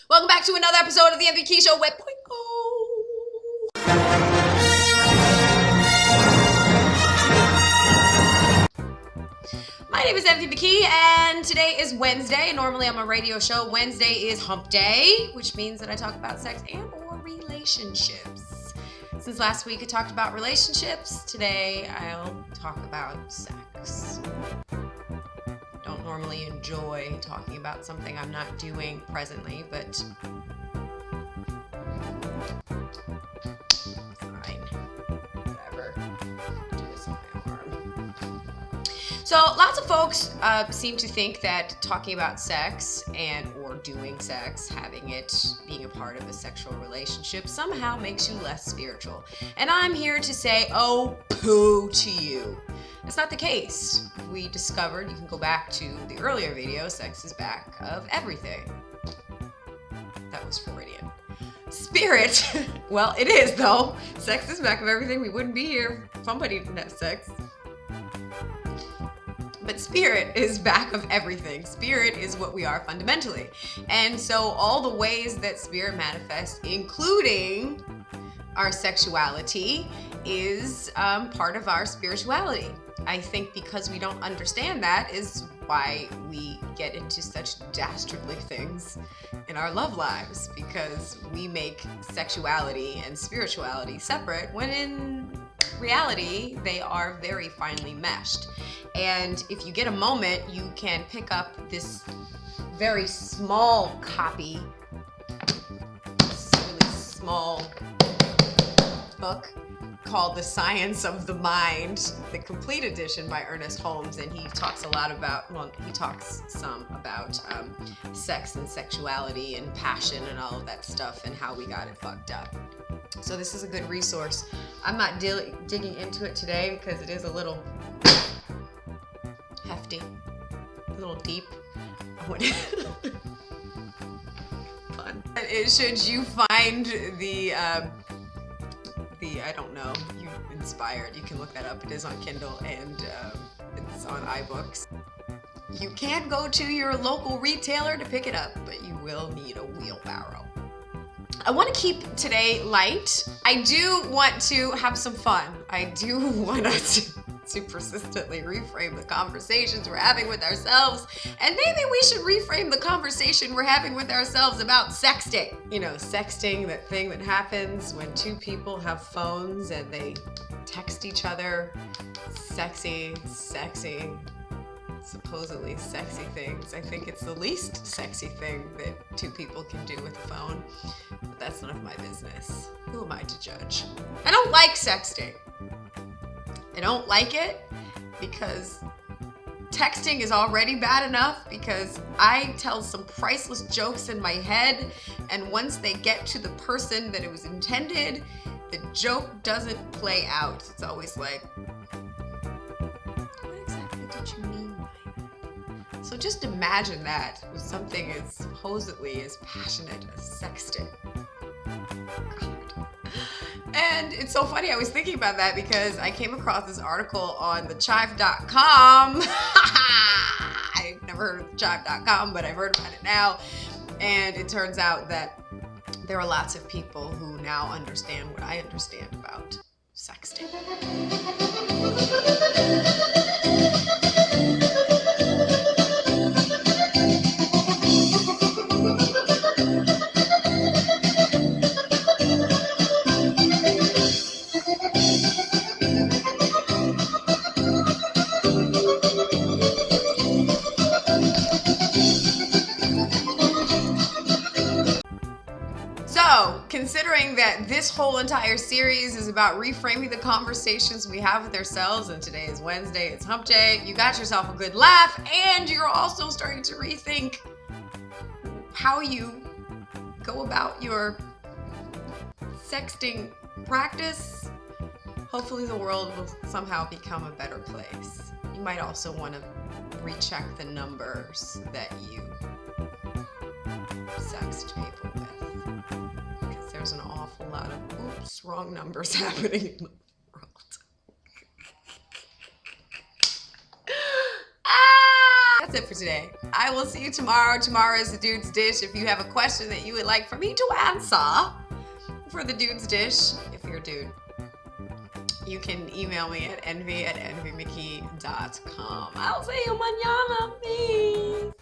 Welcome back to another episode of the McKee Show 1.0. My name is McKee, and today is Wednesday. Normally on my radio show, Wednesday is Hump Day, which means that I talk about sex and or relationships. Since last week I talked about relationships, today I'll talk about sex. Don't normally enjoy talking about something I'm not doing presently, but fine, whatever. Do this on my arm. So lots of folks seem to think that talking about sex and or doing sex, having it being a part of a sexual relationship somehow makes you less spiritual. And I'm here to say, oh, poo to you. That's not the case. We discovered, you can go back to the earlier video, sex is back of everything. That was Freudian. Spirit, well, it is though. Sex is back of everything. We wouldn't be here if somebody didn't have sex. But spirit is back of everything. Spirit is what we are fundamentally. And so all the ways that spirit manifests, including our sexuality, is part of our spirituality. I think because we don't understand that is why we get into such dastardly things in our love lives, because we make sexuality and spirituality separate when in reality they are very finely meshed. And if you get a moment, you can pick up this very small copy, this really small book called The Science of the Mind, the complete edition by Ernest Holmes, and he talks a lot about, well, he talks some about sex and sexuality and passion and all of that stuff and how we got it fucked up. So this is a good resource. I'm not digging into it today because it is a little hefty, a little deep. Fun. Should you find the I don't know, you inspired, you can look that up. It is on Kindle and it's on iBooks. You can go to your local retailer to pick it up, but you will need a wheelbarrow. I want to keep today light. I do want to have some fun. I do want us to persistently reframe the conversations we're having with ourselves. And maybe we should reframe the conversation we're having with ourselves about sexting. You know, sexting, that thing that happens when two people have phones and they text each other sexy, supposedly sexy things. I think it's the least sexy thing that two people can do with a phone, but that's none of my business. Who am I to judge? I don't like sexting. I don't like it because texting is already bad enough because I tell some priceless jokes in my head, and once they get to the person that it was intended, the joke doesn't play out. It's always like, what exactly did you mean by that? So just imagine that with something as supposedly as passionate as sexting. God. And it's so funny, I was thinking about that because I came across this article on thechive.com. I've never heard of thechive.com, but I've heard about it now. And it turns out that there are lots of people who now understand what I understand about sexting. So, considering that this whole entire series is about reframing the conversations we have with ourselves, and today is Wednesday, it's Hump Day, you got yourself a good laugh, and you're also starting to rethink how you go about your sexting practice, hopefully the world will somehow become a better place. You might also want to recheck the numbers that you sext people with. There's an awful lot of wrong numbers happening in the world. That's it for today. I will see you tomorrow. Tomorrow is the Dude's Dish. If you have a question that you would like for me to answer for the Dude's Dish, if you're a dude, you can email me at envy@envymckee.com. I'll see you mañana. Peace.